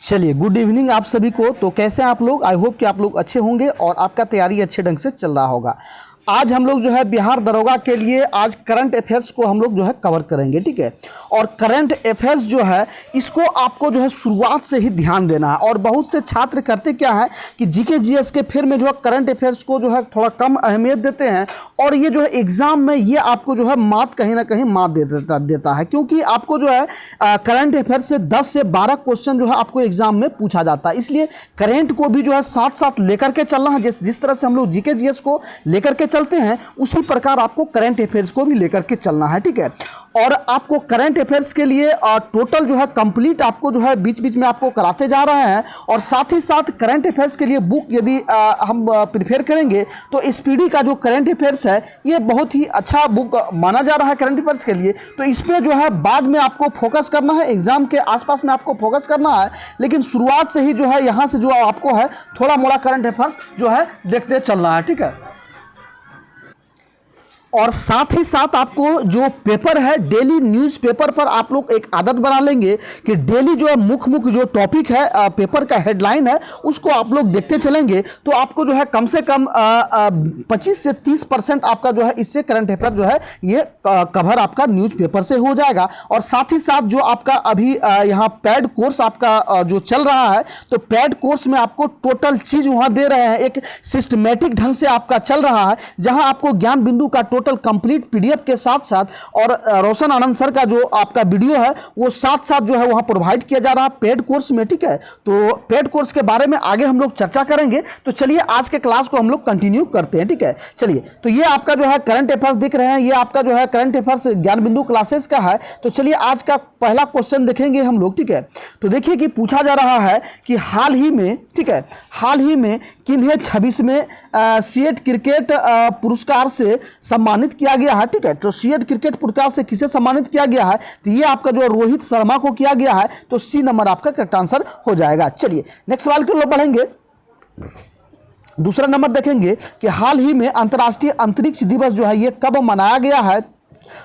चलिए, good evening आप सभी को। तो कैसे हैं आप लोग? आई होप कि आप लोग अच्छे होंगे और आपका तैयारी अच्छे ढंग से चल रहा होगा। आज हम लोग जो है बिहार दरोगा के लिए आज करंट अफेयर्स को हम लोग जो है कवर करेंगे, ठीक है। और करंट अफेयर्स जो है इसको आपको जो है शुरुआत से ही ध्यान देना है। और बहुत से छात्र करते क्या है कि जीके जीएस के फेर में जो है करंट अफेयर्स को जो है थोड़ा कम अहमियत देते हैं और ये जो है एग्जाम में ये आपको जो है मात कहीं ना कहीं मात देता है, क्योंकि आपको जो है करंट अफेयर्स से 10 से 12 क्वेश्चन जो है आपको एग्जाम में पूछा जाता है। इसलिए करंट को भी जो है साथ साथ लेकर के चलना है। जिस तरह से हम लोग जीके जीएस को लेकर के चलते हैं उसी प्रकार आपको करंट अफेयर्स को भी लेकर के चलना है, ठीक है। और आपको करंट अफेयर्स के लिए टोटल जो है कंप्लीट आपको जो है बीच बीच में आपको कराते जा रहे हैं। और साथ ही साथ करंट अफेयर्स के लिए बुक यदि हम प्रिपेयर करेंगे तो स्पीडी का जो करंट अफेयर्स है ये बहुत ही अच्छा बुक माना जा रहा है करंट अफेयर्स के लिए। तो इस पर जो है बाद में आपको फोकस करना है, एग्जाम के आसपास में आपको फोकस करना है, लेकिन शुरुआत से ही जो है यहाँ से जो आपको है थोड़ा मोड़ा करंट अफेयर्स जो है देखते चलना है, ठीक है। और साथ ही साथ आपको जो पेपर है डेली न्यूज़पेपर पर आप लोग एक आदत बना लेंगे कि डेली जो है मुख्य जो टॉपिक है पेपर का हेडलाइन है उसको आप लोग देखते चलेंगे तो आपको जो है कम से कम 25 से 30% आपका जो है इससे करंट अफेयर जो है ये कवर आपका न्यूज़पेपर से हो जाएगा। और साथ ही साथ जो आपका अभी यहाँ पैड कोर्स आपका जो चल रहा है तो पैड कोर्स में आपको टोटल चीज़ वहाँ दे रहे हैं, एक सिस्टमेटिक ढंग से आपका चल रहा है जहाँ आपको ज्ञान बिंदु का टोटल कंप्लीट पीडीएफ के साथ साथ और रोशन आनंद सर का जो आपका वीडियो है वो साथ साथ जो है वहां प्रोवाइड किया जा रहा है पेड कोर्स में, ठीक है। तो पेड कोर्स के बारे में आगे हम लोग चर्चा करेंगे। तो चलिए आज के क्लास को हम लोग कंटिन्यू करते हैं, ठीक है। चलिए, तो ये आपका जो है करंट अफेयर्स दिख रहे हैं, ये आपका जो है करंट अफेयर्स ज्ञान बिंदु क्लासेस का है। तो चलिए आज का पहला क्वेश्चन देखेंगे हम लोग, ठीक है। तो देखिए कि पूछा जा रहा है कि हाल ही में, ठीक है, हाल ही में किन्हें 26वें सीएट क्रिकेट पुरस्कार से सम्मानित किया गया है, ठीक है। तो सीएट क्रिकेट पुरस्कार से किसे सम्मानित किया गया है? तो ये आपका जो रोहित शर्मा को किया गया है। तो सी नंबर आपका करेक्ट आंसर हो जाएगा। चलिए नेक्स्ट सवाल की ओर बढ़ेंगे। दूसरा नंबर देखेंगे कि हाल ही में अंतर्राष्ट्रीय अंतरिक्ष दिवस जो है ये कब मनाया गया है?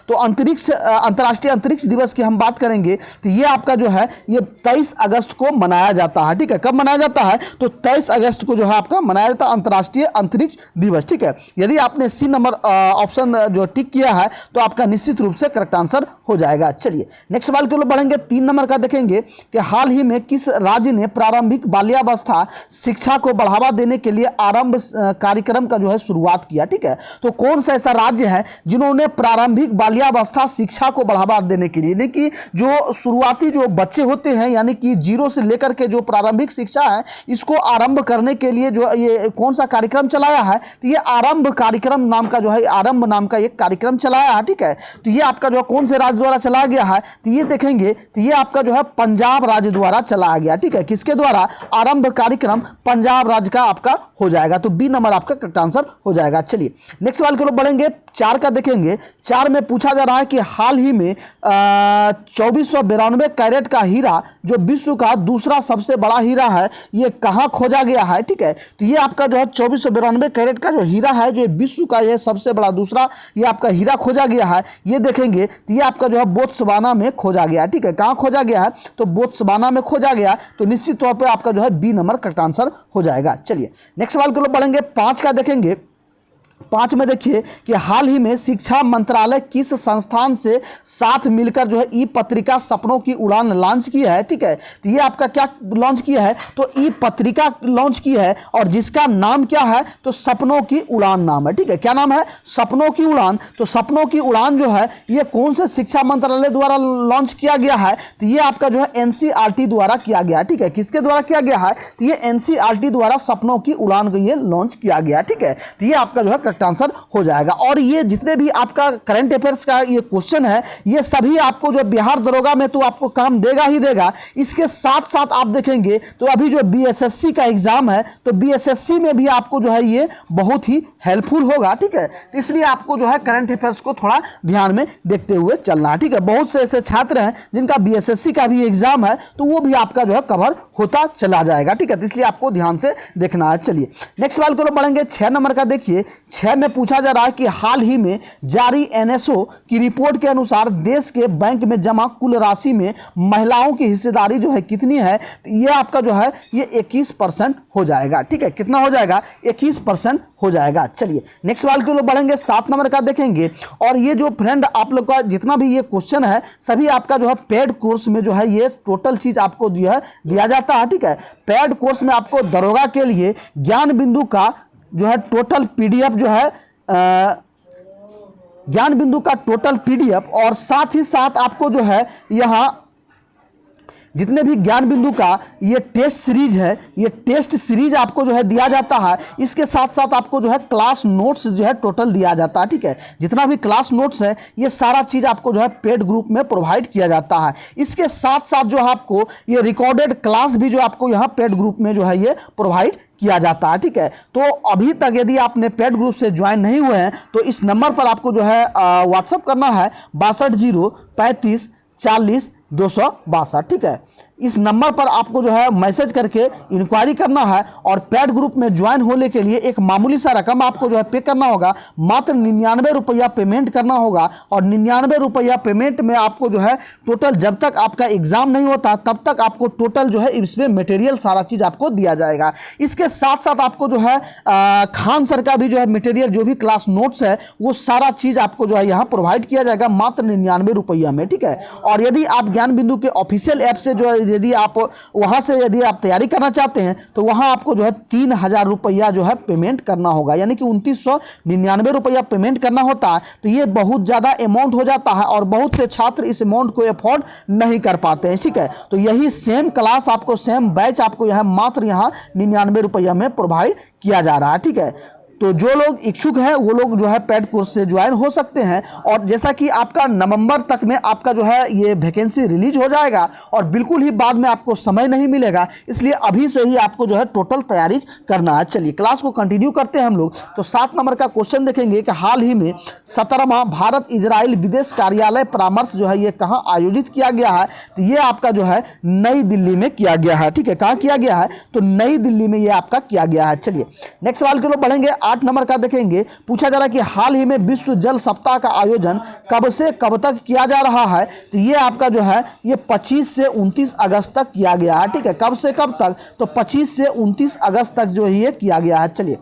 तो अंतर्राष्ट्रीय अंतरिक्ष दिवस की हम बात करेंगे तो ये आपका जो है ये 23 अगस्त को मनाया जाता है, ठीक है। कब मनाया जाता है? तो 23 अगस्त को जो है आपका मनाया जाता है अंतर्राष्ट्रीय अंतरिक्ष दिवस, ठीक है। यदि आपने सी नंबर ऑप्शन जो टिक किया है तो आपका निश्चित रूप से करेक्ट आंसर हो जाएगा। चलिए नेक्स्ट सवाल के लिए बढ़ेंगे। 3 नंबर का देखेंगे कि हाल ही में किस राज्य ने प्रारंभिक बाल्यावस्था शिक्षा को बढ़ावा देने के लिए आरंभ कार्यक्रम का जो है शुरुआत किया, ठीक है। तो कौन सा ऐसा राज्य है जिन्होंने प्रारंभिक बाल्यावस्था शिक्षा को बढ़ावा देने के लिए, यानी कि जो शुरुआती जो बच्चे होते हैं यानी कि 0 से लेकर के जो प्रारंभिक शिक्षा है इसको आरंभ करने के लिए जो ये कौन सा कार्यक्रम चलाया है? तो ये आरंभ कार्यक्रम नाम का जो है आरंभ नाम का एक कार्यक्रम चलाया है, ठीक है। तो ये आपका जो है कौन से राज्य द्वारा चलाया गया है? तो ये देखेंगे तो ये आपका जो है पंजाब राज्य द्वारा चलाया गया, ठीक है। किसके द्वारा? आरंभ कार्यक्रम पंजाब राज्य का आपका हो जाएगा। तो बी नंबर आपका करेक्ट आंसर हो जाएगा। चलिए नेक्स्ट सवाल की ओर बढ़ेंगे। 4 का देखेंगे। 4 में पूछा जा रहा है कि हाल ही में 2492 कैरेट का हीरा जो विश्व का दूसरा सबसे बड़ा हीरा है ये कहाँ खोजा गया है, ठीक है। तो ये आपका जो है 2492 कैरेट का जो हीरा है जो विश्व का ये सबसे बड़ा दूसरा ये आपका हीरा खोजा गया है। ये देखेंगे तो ये आपका जो है बोत्सवाना में खोजा गया है, ठीक है। कहाँ खोजा गया है? तो बोत्सवाना में खोजा गया। तो निश्चित तौर पर आपका जो है बी नंबर करेक्ट आंसर हो जाएगा। चलिए नेक्स्ट सवाल के लिए बढ़ेंगे। 5 का देखेंगे। 5 में देखिए कि हाल ही में शिक्षा मंत्रालय किस संस्थान से साथ मिलकर जो है ई पत्रिका सपनों की उड़ान लॉन्च की है, ठीक है। तो ये आपका क्या लॉन्च किया है? तो ई पत्रिका लॉन्च की है और जिसका नाम क्या है? तो सपनों की उड़ान नाम है, ठीक है। क्या नाम है? सपनों की उड़ान। तो सपनों की उड़ान जो है ये कौन से शिक्षा मंत्रालय द्वारा लॉन्च किया गया है? तो ये आपका जो है एनसीईआरटी द्वारा किया गया, ठीक है। किसके द्वारा किया गया है? तो ये एनसीईआरटी द्वारा सपनों की उड़ान को ये लॉन्च किया गया, ठीक है। तो ये आपका जो है करेक्ट आंसर हो जाएगा। और ये जितने भी आपका करंट अफेयर्स का ये क्वेश्चन है ये सभी आपको जो बिहार दरोगा में तो आपको काम देगा ही देगा। इसके साथ साथ आप देखेंगे तो अभी जो बीएसएससी का एग्जाम है तो बीएसएससी में भी आपको जो है ये बहुत ही हेल्पफुल होगा, ठीक है। इसलिए आपको जो है करंट अफेयर्स को थोड़ा ध्यान में देखते हुए चलना है, ठीक है। बहुत से ऐसे छात्र हैं जिनका बीएसएससी का भी एग्जाम है तो वो भी आपका जो है कवर होता चला जाएगा, ठीक है। तो इसलिए आपको ध्यान से देखना है। चलिए नेक्स्ट सवाल को बढ़ेंगे। 6 नंबर का देखिए। 6 में पूछा जा रहा है कि हाल ही में जारी एनएसओ की रिपोर्ट के अनुसार देश के बैंक में जमा कुल राशि में महिलाओं की हिस्सेदारी जो है कितनी है, तो ये आपका जो है ये 21% हो जाएगा। ठीक है, कितना हो जाएगा, 21% हो जाएगा। चलिए नेक्स्ट सवाल के लिए बढ़ेंगे, 7 नंबर का देखेंगे। और ये जो फ्रेंड आप लोग का जितना भी ये क्वेश्चन है सभी आपका जो है पेड कोर्स में जो है ये टोटल चीज आपको जो है दिया जाता है। ठीक है, पेड कोर्स में आपको दरोगा के लिए ज्ञान बिंदु का जो है टोटल पीडीएफ जो है ज्ञान बिंदु का टोटल पीडीएफ और साथ ही साथ आपको जो है यहाँ जितने भी ज्ञान बिंदु का ये टेस्ट सीरीज है, ये टेस्ट सीरीज आपको जो है दिया जाता है। इसके साथ साथ आपको जो है क्लास नोट्स जो है टोटल दिया जाता है। ठीक है, जितना भी क्लास नोट्स है ये सारा चीज़ आपको जो है पेड ग्रुप में प्रोवाइड किया जाता है। इसके साथ साथ जो है आपको ये रिकॉर्डेड क्लास भी जो आपको यहाँ पेड ग्रुप में जो है ये प्रोवाइड किया जाता है। ठीक है, तो अभी तक यदि आपने पेड ग्रुप से ज्वाइन नहीं हुए हैं तो इस नंबर पर आपको जो है व्हाट्सअप करना है 6203540262। ठीक है, इस नंबर पर आपको जो है मैसेज करके इंक्वायरी करना है और पेड ग्रुप में ज्वाइन होने के लिए एक मामूली सा रकम आपको जो है पे करना होगा। मात्र 99 रुपया पेमेंट करना होगा और 99 रुपया पेमेंट में आपको जो है टोटल जब तक आपका एग्जाम नहीं होता तब तक आपको टोटल जो है इसमें मटेरियल सारा चीज़ आपको दिया जाएगा। इसके साथ साथ आपको जो है खान सर का भी जो है मटेरियल जो भी क्लास नोट्स है वो सारा चीज़ आपको जो है यहाँ प्रोवाइड किया जाएगा मात्र 99 रुपया में। ठीक है, और यदि आप ज्ञान बिंदु के ऑफिशियल ऐप से जो है यदि आप वहां से यदि आप तैयारी करना चाहते हैं तो वहां आपको जो है 3000 रुपया जो है पेमेंट करना होगा, यानी कि 2999 रुपया पेमेंट करना होता है। तो ये बहुत ज़्यादा अमाउंट हो जाता है और बहुत से छात्र इस अमाउंट को अफोर्ड नहीं कर पाते हैं। ठीक है, तो यही सेम क्लास आपको सेम बैच आपको यहाँ मात्र यहाँ 99 रुपया में प्रोवाइड किया जा रहा है। ठीक है, तो जो लोग इच्छुक हैं वो लोग जो है पेड कोर्स से ज्वाइन हो सकते हैं। और जैसा कि आपका नवंबर तक में आपका जो है ये वैकेंसी रिलीज हो जाएगा और बिल्कुल ही बाद में आपको समय नहीं मिलेगा, इसलिए अभी से ही आपको जो है टोटल तैयारी करना है। चलिए क्लास को कंटिन्यू करते हैं हम लोग। तो 7 नंबर का क्वेश्चन देखेंगे कि हाल ही में 17वां भारत इजराइल विदेश कार्यालय परामर्श जो है ये कहाँ आयोजित किया गया है, तो ये आपका जो है नई दिल्ली में किया गया है। ठीक है, कहाँ किया गया है, तो नई दिल्ली में ये आपका किया गया है। चलिए नेक्स्ट सवाल के लिए बढ़ेंगे, 8 नंबर का देखेंगे। पूछा जा रहा है कि हाल ही में विश्व जल सप्ताह का आयोजन कब से कब तक किया जा रहा है, तो ये आपका जो है ये 25 से 29 अगस्त तक किया गया है। ठीक है, कब से कब तक, तो 25 से 29 अगस्त तक जो है ये किया गया है। चलिए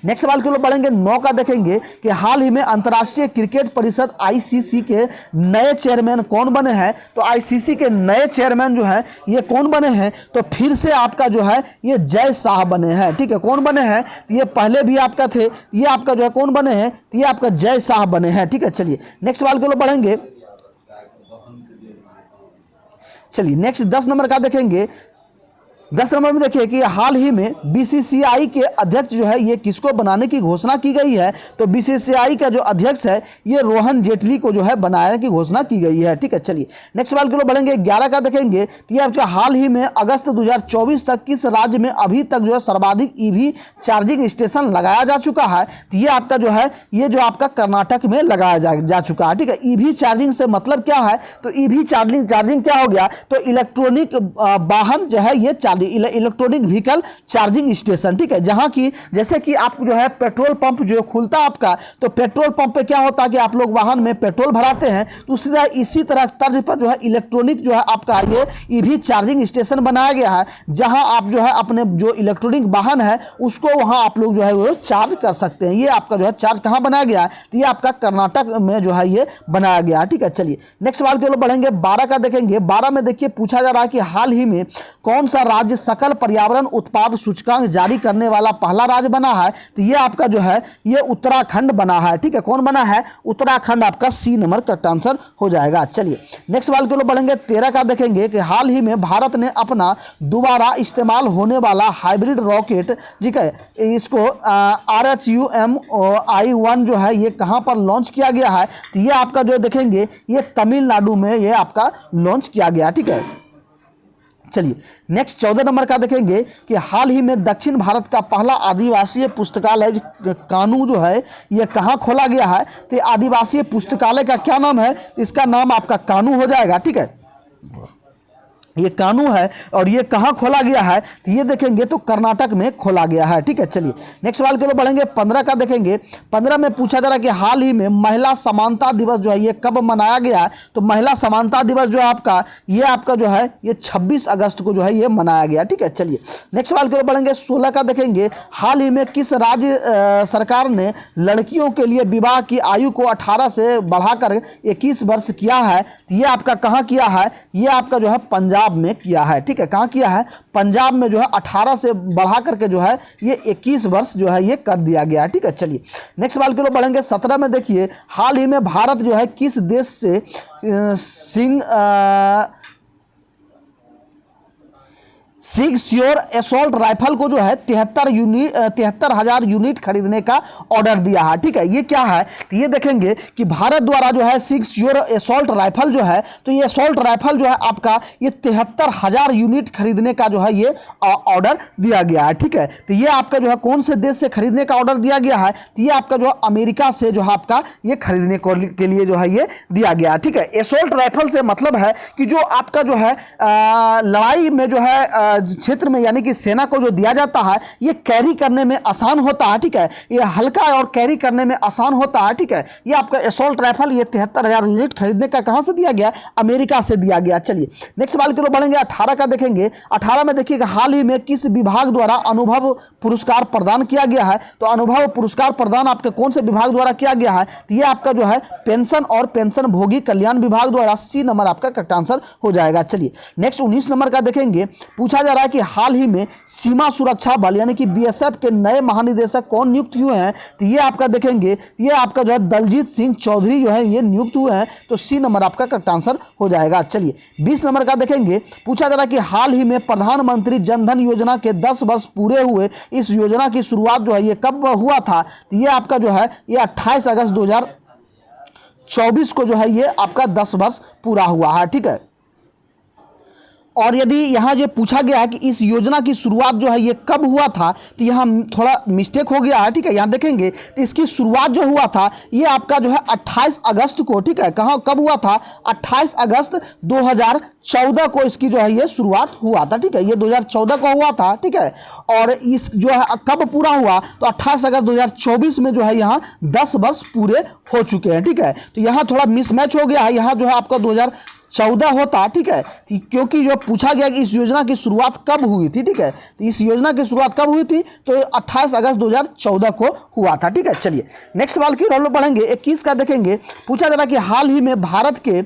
नेक्स्ट सवाल के लिए बढ़ेंगे, 9 का देखेंगे कि हाल ही में अंतर्राष्ट्रीय क्रिकेट परिषद आईसीसी के नए चेयरमैन कौन बने हैं, तो आईसीसी के नए चेयरमैन जो है ये कौन बने हैं, तो फिर से आपका जो है ये जय शाह बने हैं। ठीक है, कौन बने हैं, तो ये पहले भी आपका थे, ये आपका जो है कौन बने हैं, तो ये आपका जय शाह बने हैं। ठीक है, चलिए नेक्स्ट सवाल के लिए बढ़ेंगे। चलिए नेक्स्ट 10 नंबर का देखेंगे। 10 नंबर में देखिए कि हाल ही में बीसीसीआई के अध्यक्ष जो है ये किसको बनाने की घोषणा की गई है, तो बीसीसीआई का जो अध्यक्ष है ये रोहन जेटली को जो है बनाने की घोषणा की गई है। ठीक है, चलिए नेक्स्ट सवाल के लिए बढ़ेंगे। 11 का देखेंगे तो ये जो हाल ही में अगस्त 2024 तक किस राज्य में अभी तक जो है सर्वाधिक ईवी चार्जिंग स्टेशन लगाया जा चुका है, तो ये आपका जो है ये जो आपका कर्नाटक में लगाया जा चुका है। ठीक है, ईवी चार्जिंग से मतलब क्या है, तो ईवी चार्जिंग क्या हो गया, तो इलेक्ट्रॉनिक वाहन जो है ये इलेक्ट्रॉनिक व्हीकल चार्जिंग स्टेशन। ठीक है, जहां की जैसे कि आप जो है पेट्रोल पंप जो खुलता है आपका, तो पेट्रोल पंप पे क्या होता है कि आप लोग वाहन में पेट्रोल भराते हैं, तो इसी तरह तर्ज पर जो है इलेक्ट्रॉनिक जो है आपका ये ईवी चार्जिंग स्टेशन बनाया गया है, जहां आप जो है अपने जो इलेक्ट्रॉनिक वाहन है उसको वहां आप लोग जो है वो चार्ज कर सकते हैं। ये आपका जो है चार्ज कहाँ बनाया गया है, तो ये आपका कर्नाटक में जो है ये बनाया गया है। ठीक है, चलिए नेक्स्ट सवाल के लिए बढ़ेंगे। 12 का देखेंगे। 12 में देखिए पूछा जा रहा है कि हाल ही में कौन सा राज्य सकल पर्यावरण उत्पाद सूचकांक जारी करने वाला पहला राज्य बना है, तो ये आपका जो है ये उत्तराखंड बना है। ठीक है, कौन बना है, उत्तराखंड आपका सी नंबर करेक्ट आंसर हो जाएगा। चलिए नेक्स्ट सवाल के लिए बढ़ेंगे। 13 का देखेंगे कि हाल ही में भारत ने अपना दोबारा इस्तेमाल होने वाला हाइब्रिड रॉकेट, ठीक है, इसको RHUMI-1 जो है ये कहां पर लॉन्च किया गया है, तो ये आपका जो देखेंगे ये तमिलनाडु में ये आपका लॉन्च किया गया। ठीक है, चलिए नेक्स्ट 14 नंबर का देखेंगे कि हाल ही में दक्षिण भारत का पहला आदिवासी पुस्तकालय कानू जो है ये कहाँ खोला गया है, तो आदिवासी पुस्तकालय का क्या नाम है, इसका नाम आपका कानू हो जाएगा। ठीक है, ये कानून है और ये कहाँ खोला गया है, तो ये देखेंगे तो कर्नाटक में खोला गया है। ठीक है, चलिए नेक्स्ट सवाल के लिए बढ़ेंगे। 15 का देखेंगे। 15 में पूछा जा रहा है कि हाल ही में महिला समानता दिवस जो है ये कब मनाया गया है। तो महिला समानता दिवस जो है आपका जो है ये 26 अगस्त को जो है ये मनाया गया। ठीक है, चलिए नेक्स्ट सवाल के लिए बढ़ेंगे। 16 का देखेंगे। हाल ही में किस राज्य सरकार ने लड़कियों के लिए विवाह की आयु को 18 से बढ़ाकर 21 वर्ष किया है। तो ये आपका कहाँ किया है, ये आपका जो है पंजाब में किया है। ठीक है, कहाँ किया है, पंजाब में जो है 18 से बढ़ा करके जो है ये 21 वर्ष जो है ये कर दिया गया है। ठीक है, चलिए नेक्स्ट सवाल के लिए बढ़ेंगे। 17 में देखिए, हाल ही में भारत जो है किस देश से सिक्स श्योर एसॉल्ट राइफल को जो है 73,000 यूनिट खरीदने का ऑर्डर दिया है। ठीक है, ये क्या है, तो ये देखेंगे कि भारत द्वारा जो है सिक्स श्योर एसॉल्ट राइफल जो है, तो ये एसॉल्ट राइफल जो है आपका ये 73,000 यूनिट खरीदने का जो है ये ऑर्डर दिया गया है। ठीक है, तो ये आपका जो है कौन से देश से खरीदने का ऑर्डर दिया गया है, तो ये आपका जो है अमेरिका से जो है आपका ये खरीदने के लिए जो है ये दिया गया है। ठीक है, एसॉल्ट राइफल से मतलब है कि जो आपका जो है लड़ाई में जो है क्षेत्र में यानी कि सेना को जो दिया जाता है ये कैरी करने में आसान होता है। ठीक है, ये हल्का और कैरी करने में आसान होता है। ठीक है, ये आपका एसॉल्ट राइफल ये 73,000 यूनिट खरीदने का कहां से दिया गया, अमेरिका से दिया गया। चलिए नेक्स्ट सवाल के लिए बढ़ेंगे। 18 का देखेंगे। 18 में देखिएगा, हाल ही में किस विभाग द्वारा अनुभव पुरस्कार प्रदान किया गया है। तो अनुभव पुरस्कार प्रदान आपके कौन से विभाग द्वारा किया गया है, तो ये आपका जो है पेंशन और पेंशन भोगी कल्याण विभाग द्वारा। सी नंबर आपका करेक्ट आंसर हो जाएगा। चलिए नेक्स्ट 19 नंबर का देखेंगे। पूछा जा रहा है कि हाल ही में सीमा सुरक्षा बल यानी कि बीएसएफ के नए महानिदेशक कौन नियुक्त हुए हैं, तो ये आपका देखेंगे, ये आपका जो है दलजीत सिंह चौधरी जो है ये नियुक्त हुए हैं। तो सी नंबर आपका करेक्ट आंसर हो जाएगा। चलिए 20 नंबर का देखेंगे। पूछा जा रहा है कि हाल ही में प्रधानमंत्री जनधन योजना के 10 वर्ष पूरे हुए। इस योजना की शुरुआत जो है ये कब हुआ था, तो ये आपका जो है ये 28 अगस्त 2024 को जो है ये आपका 10 वर्ष पूरा हुआ है। ठीक है, और यदि यहाँ जो पूछा गया है कि इस योजना की शुरुआत जो है ये कब हुआ था, तो यहाँ थोड़ा मिस्टेक हो गया है। ठीक है, यहाँ देखेंगे तो इसकी शुरुआत जो हुआ था ये आपका जो है 28 अगस्त को। ठीक है, कहाँ कब हुआ था, 28 अगस्त 2014 को इसकी जो है ये शुरुआत हुआ था। ठीक है, ये 2014 को हुआ था। ठीक है, और इस जो है कब पूरा हुआ, तो 28 अगस्त 2024 में जो है यहाँ 10 वर्ष पूरे हो चुके हैं। ठीक है, तो यहाँ थोड़ा मिसमैच हो गया है, यहाँ जो है आपका 2014 होता। ठीक है, क्योंकि जो पूछा गया कि इस योजना की शुरुआत कब हुई थी। ठीक है, तो इस योजना की शुरुआत कब हुई थी, तो 28 अगस्त 2014 को हुआ था। ठीक है, चलिए नेक्स्ट सवाल की रोल पढ़ेंगे। 21 का देखेंगे। पूछा जा रहा है कि हाल ही में भारत के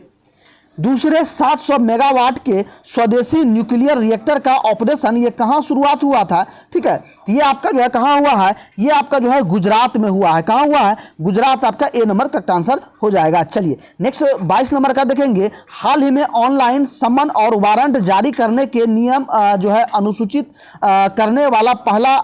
दूसरे 700 मेगावाट के स्वदेशी न्यूक्लियर रिएक्टर का ऑपरेशन ये कहाँ शुरुआत हुआ था। ठीक है, तो ये आपका जो है कहाँ हुआ है, ये आपका जो है गुजरात में हुआ है। कहाँ हुआ है, गुजरात आपका ए नंबर करेक्ट आंसर हो जाएगा। चलिए नेक्स्ट 22 नंबर का देखेंगे। हाल ही में ऑनलाइन समन और वारंट जारी करने के नियम जो है अनुसूचित करने वाला पहला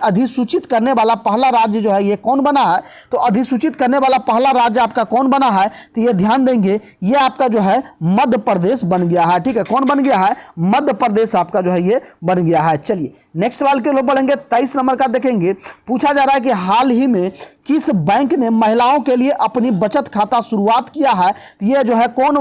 अधिसूचित करने वाला पहला राज्य जो है ये कौन बना है। तो अधिसूचित करने वाला पहला राज्य आपका कौन बना है, तो ये ध्यान देंगे, ये आपका जो है मध्य प्रदेश बन गया है। ठीक है, कौन बन गया है, मध्य प्रदेश आपका जो है ये बन गया है। चलिए नेक्स्ट सवाल के लिए बढ़ेंगे। 23 नंबर का देखेंगे। पूछा जा रहा है कि हाल ही में किस बैंक ने महिलाओं के लिए अपनी बचत खाता शुरुआत किया है। ये जो है कौन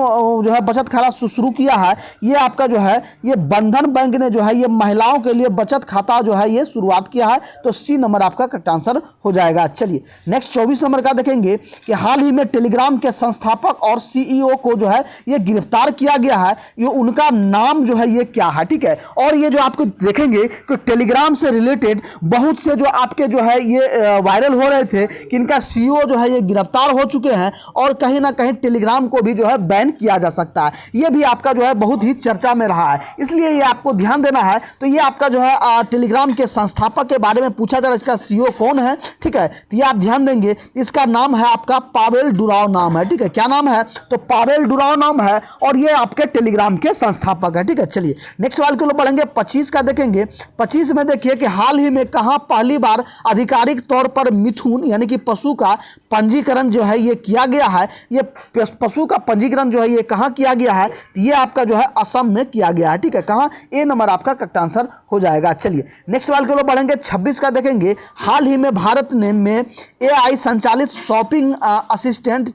जो है बचत खाता शुरू किया है, ये आपका जो है ये बंधन बैंक ने जो है ये महिलाओं के लिए बचत खाता जो है ये शुरुआत किया है। तो सी नंबर आपका करेक्ट आंसर हो जाएगा। चलिए नेक्स्ट 24 नंबर का देखेंगे कि हाल ही में टेलीग्राम के संस्थापक और सीईओ को जो है ये गिरफ्तार किया गया है। ये उनका नाम जो है ये क्या है। ठीक है, और ये जो आपको देखेंगे कि टेलीग्राम से रिलेटेड बहुत से जो आपके जो है ये वायरल हो रहे थे कि इनका सीईओ जो है ये गिरफ्तार हो चुके हैं और कहीं ना कहीं टेलीग्राम को भी जो है बैन किया जा सकता है। ये भी आपका जो है बहुत ही चर्चा में रहा है, इसलिए ये आपको ध्यान देना है। तो ये आपका जो है टेलीग्राम के संस्थापक के बारे में पूछा जा रहा है, इसका सीईओ कौन है। ठीक है, तो ये आप ध्यान देंगे, इसका नाम है आपका पावेल डुराव नाम है। ठीक है, क्या नाम है, तो पावेल डुराव नाम है और ये आपके टेलीग्राम के संस्थापक है। ठीक है, चलिए नेक्स्ट सवाल के लिए बढ़ेंगे। 25 का देखेंगे। 25 में देखिए कि हाल ही में कहां पहली बार आधिकारिक तौर पर मिथुन यानी कि पशु का पंजीकरण जो है ये किया गया है। ये पशु का पंजीकरण जो है ये कहां किया गया है, ये आपका जो है असम में किया गया है। ठीक है, कहां, ए नंबर आपका करेक्ट आंसर हो जाएगा। चलिए नेक्स्ट सवाल के लिए बढ़ेंगे। 26 का देखेंगे। हाल ही में भारत ने में AI संचालित शॉपिंग असिस्टेंट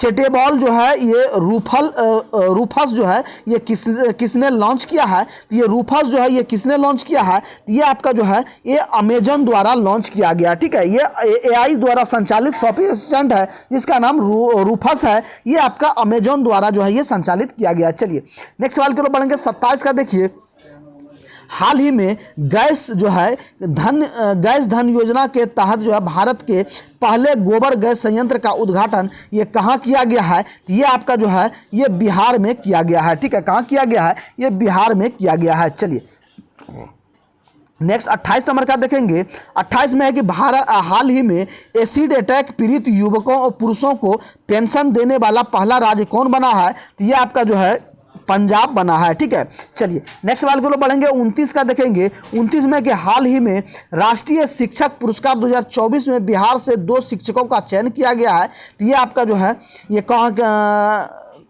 चेटेबॉल जो है ये रूफस जो है ये किसने लॉन्च किया है? तो ये रूफस जो है ये किसने लॉन्च किया है? तो ये आपका जो है ये अमेजन द्वारा लॉन्च किया गया, ठीक है। ये एआई द्वारा संचालित शॉपिंग असिस्टेंट है जिसका नाम रूफस है। ये आपका अमेजन द्वारा जो है ये संचालित किया गया। चलिए नेक्स्ट सवाल की ओर बढ़ेंगे। 27 का देखिए, हाल ही में गैस धन योजना के तहत जो है भारत के पहले गोबर गैस संयंत्र का उद्घाटन ये कहाँ किया गया है? ये आपका जो है ये बिहार में किया गया है, ठीक है। कहाँ किया गया है? ये बिहार में किया गया है। चलिए नेक्स्ट 28 नंबर का देखेंगे। 28 में है कि भारत हाल ही में एसिड अटैक पीड़ित युवकों और पुरुषों को पेंशन देने वाला पहला राज्य कौन बना है? तो ये आपका जो है पंजाब बना है, ठीक है। चलिए नेक्स्ट सवाल को लोग बढ़ेंगे। 29 का देखेंगे। 29 में कि हाल ही में राष्ट्रीय शिक्षक पुरस्कार 2024 में बिहार से 2 शिक्षकों का चयन किया गया है। तो ये आपका जो है ये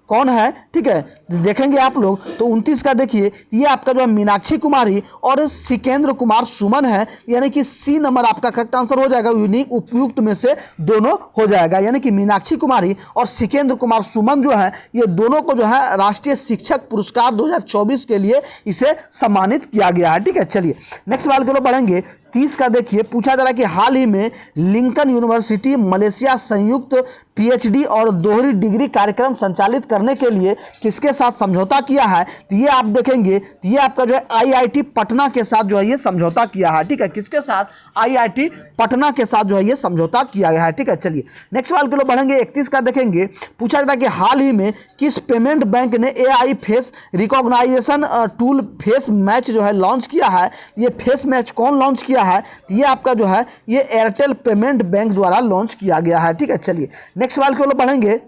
कौन है, ठीक है, देखेंगे आप लोग। तो 29 का देखिए, ये आपका जो है मीनाक्षी कुमारी और सिकेंद्र कुमार सुमन है, यानी कि सी नंबर आपका करेक्ट आंसर हो जाएगा। यूनिक उपयुक्त में से दोनों हो जाएगा, यानी कि मीनाक्षी कुमारी और सिकेंद्र कुमार सुमन जो है ये दोनों को जो है राष्ट्रीय शिक्षक पुरस्कार 2024 के लिए इसे सम्मानित किया गया है, ठीक है। चलिए नेक्स्ट सवाल के लिए बढ़ेंगे। 30 का देखिए, पूछा जा रहा है कि हाल ही में लिंकन यूनिवर्सिटी मलेशिया संयुक्त पीएचडी और दोहरी डिग्री कार्यक्रम संचालित करने के लिए किसके साथ समझौता किया है? तो ये आप देखेंगे, तो ये आपका जो है आईआईटी पटना के साथ जो है ये समझौता किया है, ठीक है। किसके साथ? आईआईटी पटना के साथ जो है ये समझौता किया गया है, ठीक है। चलिए नेक्स्ट सवाल के लिए बढ़ेंगे। 31 का देखेंगे, पूछा जा रहा है कि हाल ही में किस पेमेंट बैंक ने AI face recognition tool face match जो है लॉन्च किया है? ये फेस मैच कौन लॉन्च किया है? ये आपका जो है ये एयरटेल पेमेंट बैंक द्वारा लॉन्च किया गया है, ठीक है। चलिए नेक्स्ट सवाल की ओर बढ़ेंगे।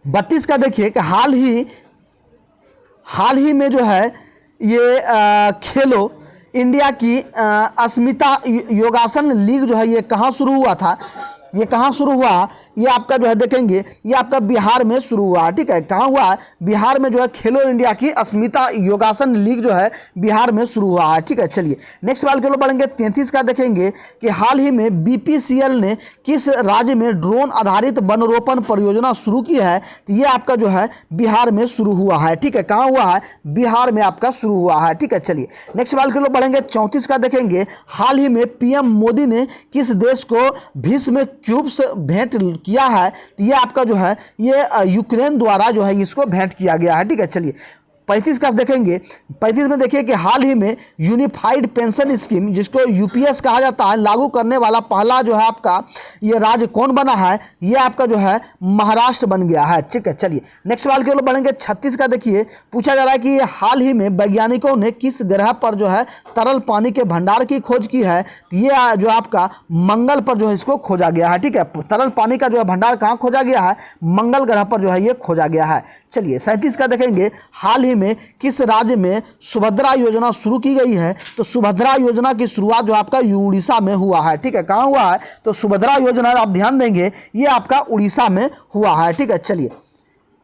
32 का देखिए कि हाल ही में जो है ये खेलो इंडिया की अस्मिता योगासन लीग जो है ये कहाँ शुरू हुआ था? ये कहाँ शुरू हुआ? ये आपका जो है देखेंगे ये आपका बिहार में शुरू हुआ, ठीक है। कहाँ हुआ? बिहार में जो है खेलो इंडिया की अस्मिता योगासन लीग जो है बिहार में शुरू हुआ है, ठीक है। चलिए नेक्स्ट सवाल के लिए बढ़ेंगे। 33 का देखेंगे कि हाल ही में बीपीसीएल ने किस राज्य में ड्रोन आधारित वनरोपण परियोजना शुरू की है? तो ये आपका जो है बिहार में शुरू हुआ है, ठीक है। कहाँ हुआ है? बिहार में आपका शुरू हुआ है, ठीक है। चलिए नेक्स्ट सवाल के लिए बढ़ेंगे। 34 का देखेंगे, हाल ही में पीएम मोदी ने किस देश को भीष्म क्यूब्स भेंट किया है? तो ये आपका जो है ये यूक्रेन द्वारा जो है इसको भेंट किया गया है, ठीक है। चलिए 35 का देखेंगे। 35 में देखिए कि हाल ही में यूनिफाइड पेंशन स्कीम जिसको यूपीएस कहा जाता है लागू करने वाला पहला जो है आपका ये राज्य कौन बना है? ये आपका जो है महाराष्ट्र बन गया है, ठीक है। चलिए नेक्स्ट सवाल की ओर बढ़ेंगे। 36 का देखिए, पूछा जा रहा है कि हाल ही में वैज्ञानिकों ने किस ग्रह पर जो है तरल पानी के भंडार की खोज की है? ये जो आपका मंगल पर जो है इसको खोजा गया है, ठीक है। तरल पानी का जो है भंडार कहाँ खोजा गया है? मंगल ग्रह पर जो है ये खोजा गया है। चलिए 37 का देखेंगे, हाल ही में किस राज्य में सुभद्रा योजना शुरू की गई है? तो सुभद्रा योजना की शुरुआत जो आपका उड़ीसा में हुआ है, ठीक है। कहाँ हुआ है? तो सुभद्रा योजना आप ध्यान देंगे ये आपका उड़ीसा में हुआ है, ठीक है। चलिए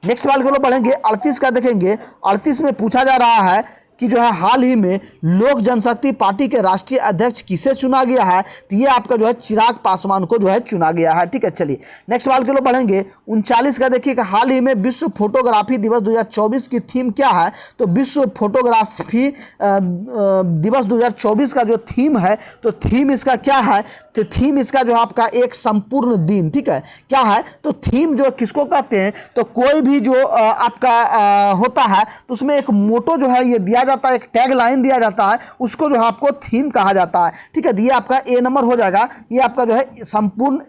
नेक्स्ट सवाल को बढ़ेंगे। 38 का देखेंगे। 38 में पूछा जा रहा है कि जो है हाल ही में लोक जनशक्ति पार्टी के राष्ट्रीय अध्यक्ष किसे चुना गया है? तो ये आपका जो है चिराग पासवान को जो है चुना गया है, ठीक है। चलिए नेक्स्ट सवाल के लिए बढ़ेंगे। 39 का देखिए कि हाल ही में विश्व फोटोग्राफी दिवस 2024 की थीम क्या है? तो विश्व फोटोग्राफी दिवस 2024 का जो थीम है, तो थीम इसका क्या है? तो थीम इसका जो आपका एक संपूर्ण दिन, ठीक है। क्या है? तो थीम जो किसको कहते हैं? तो कोई भी जो आपका होता है तो उसमें एक मोटो जो है ये दिया जाता है, एक टैग लाइन दिया जाता है, उसको जो है आपको थीम कहा जाता है, ठीक है। ये आपका ए नंबर हो जाएगा। ये आपका जो है संपूर्ण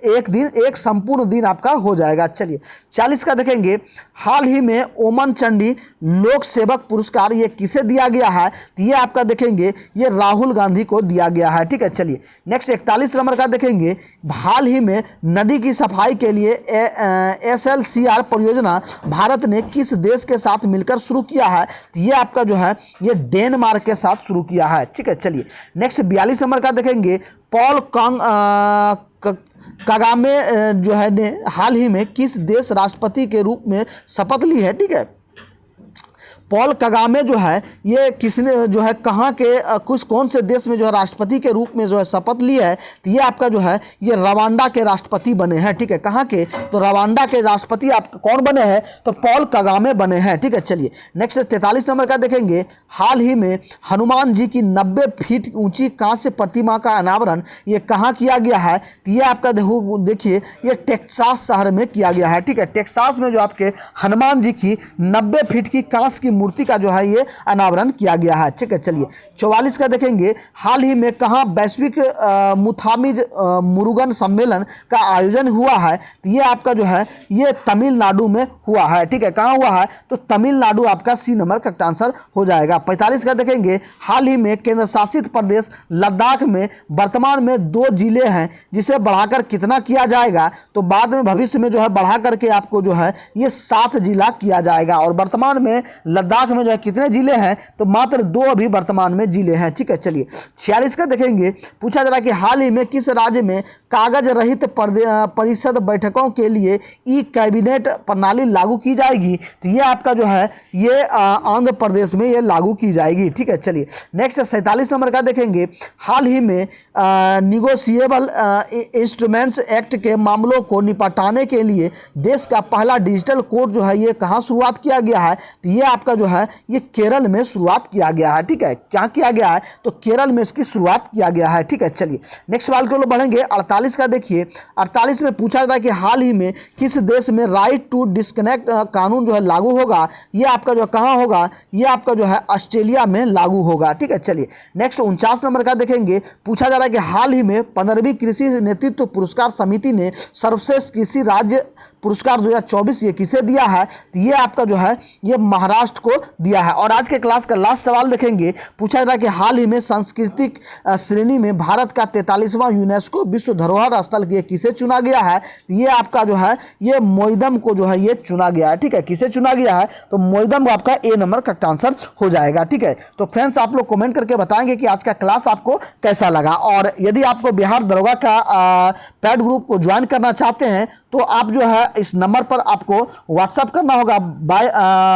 एक संपूर्ण दिन आपका हो जाएगा। चलिए 40 का देखेंगे, हाल ही में ओमन चंडी लोक सेवक पुरस्कार ये किसे दिया गया है? तो ये आपका देखेंगे ये राहुल गांधी को दिया गया है, ठीक है। चलिए नेक्स्ट 41 नंबर का देखेंगे, हाल ही में नदी की सफाई के लिए SLCR परियोजना भारत ने किस देश के साथ मिलकर शुरू किया है? तो ये आपका जो है ये डेनमार्क के साथ शुरू किया है, ठीक है। चलिए नेक्स्ट 42 नंबर का देखेंगे, पॉल कगामे जो है ने हाल ही में किस देश राष्ट्रपति के रूप में शपथ ली है? ठीक है, पॉल कगामे जो है ये किसने जो है कहाँ के कौन से देश में जो है राष्ट्रपति के रूप में जो है शपथ लिया है, तो ये आपका जो है ये रवांडा के राष्ट्रपति बने हैं। ठीक है, कहाँ के, तो रवांडा के राष्ट्रपति आपके कौन बने हैं, तो पॉल कगामे बने हैं। ठीक है, चलिए नेक्स्ट 43 नंबर का देखेंगे। हाल ही में हनुमान जी की 90 फीट ऊंची कांस्य प्रतिमा का अनावरण ये कहाँ किया गया है, तो ये आपका देखिए ये टेक्सास शहर में किया गया है। ठीक है, टेक्सास में जो आपके हनुमान जी की 90 फीट की कांस्य की मूर्ति का जो है ये अनावरण किया गया है। ठीक है, चलिए 44 का देखेंगे। हाल ही में कहाँ वैश्विक मुथामिज मुरुगन सम्मेलन का आयोजन हुआ है, तो ये आपका जो है ये तमिलनाडु में हुआ है। ठीक है, कहाँ हुआ है, तो तमिलनाडु आपका सी नंबर का आंसर हो जाएगा। 45 का देखेंगे। हाल ही में केंद्र शासित प्रदेश लद्दाख में वर्तमान में 2 जिले हैं, जिसे बढ़ाकर कितना किया जाएगा, तो बाद में भविष्य में जो है बढ़ा करके आपको जो है ये 7 जिला किया जाएगा। और वर्तमान में लद्दाख में जो है कितने जिले हैं, तो मात्र 2 अभी वर्तमान में जिले हैं। ठीक है, चलिए 46 का देखेंगे। पूछा जा रहा है कि हाल ही में किस राज्य में कागज रहित परिषद बैठकों के लिए ई कैबिनेट प्रणाली लागू की जाएगी, तो ये आपका जो है ये आंध्र प्रदेश में ये लागू की जाएगी। ठीक है, चलिए नेक्स्ट 47 नंबर का देखेंगे। हाल ही में निगोशिएबल इंस्ट्रूमेंट्स एक्ट के मामलों को निपटाने के लिए देश का पहला डिजिटल कोर्ट जो है ये कहाँ शुरुआत किया गया है, तो ये आपका जो है ये केरल में शुरुआत किया गया है। ठीक है, क्या किया गया है, तो केरल में इसकी शुरुआत किया गया है। ठीक है, चलिए नेक्स्ट सवाल के लिए बढ़ेंगे। 48 का देखिए। 48 में पूछा जा रहा है कि हाल ही में किस देश में राइट टू डिस्कनेक्ट कानून जो है लागू होगा, ये आपका जो कहाँ होगा, ये आपका जो है ऑस्ट्रेलिया में लागू होगा। ठीक है, चलिए नेक्स्ट 49 नंबर का देखेंगे। पूछा जा रहा है कि हाल ही में 15वीं कृषि नेतृत्व पुरस्कार समिति ने सर्वश्रेष्ठ कृषि राज्य पुरस्कार 2024 ये किसे दिया है, तो ये आपका जो है ये महाराष्ट्र को दिया है। और आज के क्लास का लास्ट सवाल देखेंगे। पूछा जा रहा है कि हाल ही में सांस्कृतिक श्रेणी में भारत का 43वां यूनेस्को विश्व धरोहर स्थल ये किसे चुना गया है, तो ये आपका जो है ये मोइदम को जो है ये चुना गया है। ठीक है, किसे चुना गया है, तो मोइदम आपका ए नंबर का आंसर हो जाएगा। ठीक है, तो फ्रेंड्स आप लोग कमेंट करके बताएंगे कि आज का क्लास आपको कैसा लगा। और यदि आपको बिहार दरोगा का पैड ग्रुप को ज्वाइन करना चाहते हैं, तो आप जो है इस नंबर पर आपको व्हाट्सअप करना होगा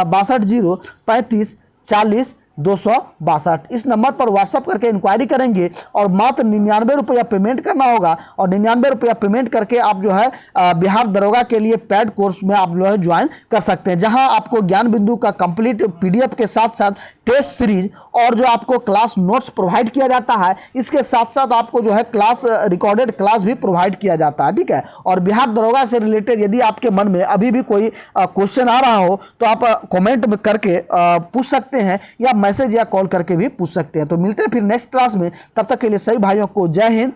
62 035 40 262। इस नंबर पर व्हाट्सअप करके इंक्वायरी करेंगे और मात्र 99 रुपया पेमेंट करना होगा। और 99 रुपया पेमेंट करके आप जो है बिहार दरोगा के लिए पैड कोर्स में आप जो है ज्वाइन कर सकते हैं, जहां आपको ज्ञान बिंदु का कंप्लीट पीडीएफ के साथ साथ टेस्ट सीरीज और जो आपको क्लास नोट्स प्रोवाइड किया जाता है, इसके साथ साथ आपको जो है क्लास रिकॉर्डेड क्लास भी प्रोवाइड किया जाता है। ठीक है, और बिहार दरोगा से रिलेटेड यदि आपके मन में अभी भी कोई क्वेश्चन आ रहा हो, तो आप कमेंट में करके पूछ सकते हैं या मैसेज या कॉल करके भी पूछ सकते हैं। तो मिलते हैं फिर नेक्स्ट क्लास में, तब तक के लिए सभी भाइयों को जय हिंद,